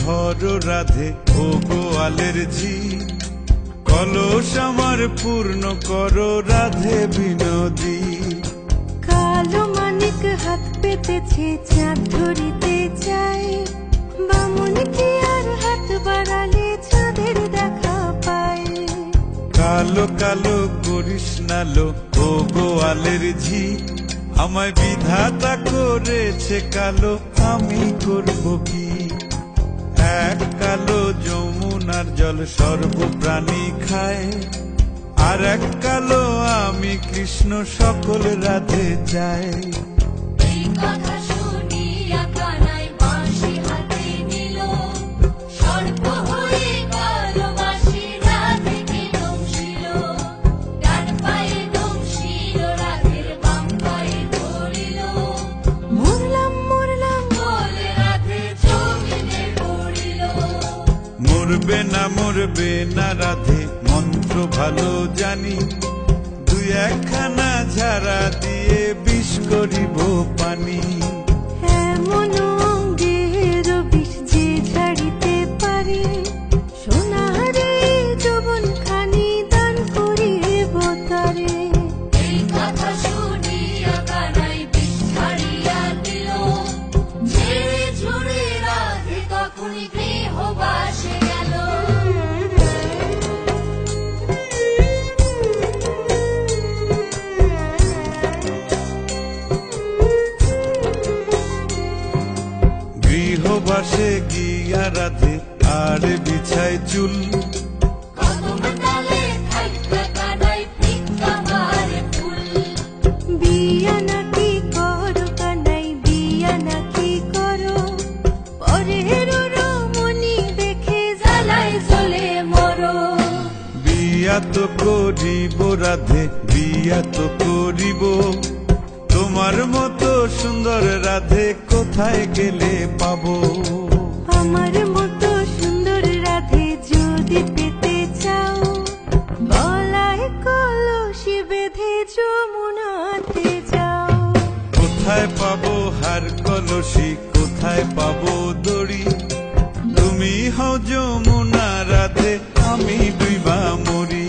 ধরো রাধে ও গোয়ালের ঝি, কলস আমার পূর্ণ করো রাধে বিনোদী। কালো মানিক হাত পেতেছে চাঁদ ধরিতে চাই, বামুন কি আর হাত বাড়ালে চাঁদের দেখা পায়। কালো কালো করিস নালো ও গোয়ালের ঝি, আমায় বিধাতা করেছে কালো, আমি করব কি? এক কালো যমুনার জল সর্বপ্রাণী খায়, আর এক কালো আমি কৃষ্ণ সকল রাধে চাই। এই কথা শুনিয়া কানাই বাঁশি হাতে নিল, সর্প হয়ে কালো বাঁশি রাধেকে দংশিল। ডান পায়ে দংশিল রাধের বাম পায়ে ধরিল, মরলাম মরলাম বলে রাধে জমিনে পড়িল। মরবে না রাধে মন্ত্র ভালো জানি, দুই একখানা ঝাড়া দিয়ে বিষ করিব পানি। এমন অঙ্গের বিষ যে ঝাড়িতে পারে, সোনারে যৌবন খানি দান করিব তারে। এই কথা শুনিয়া কানাই বিষ ছাড়িয়া দিল, ঝেড়ে ঝুড়ে রাধে তখনই গৃহবাসে গেল। গৃহবাসে গিয়া রাধে আর বিছায় চুল, কদম ডালে থাইকা কানাই ফিক্কা মারে ফুল। বিয়া নাকি করো কানাই বিয়া নাকি করো, পরের রমণী দেখে জ্বালায় জ্বলে মরো। বিয়া তো করিব রাধে বিয়া তো করিব, তোমার মতো সুন্দর রাধে কোথায় গেলে পাবো? আমার মতো সুন্দর রাধে যদি পেতে চাও, গলায় কলসি বেঁধে যমুনাতে যাও। কোথায় পাবো হার কলসি, কোথায় পাবো দড়ি? তুমি হও যমুনা রাধে, আমি ডুইবা মরি।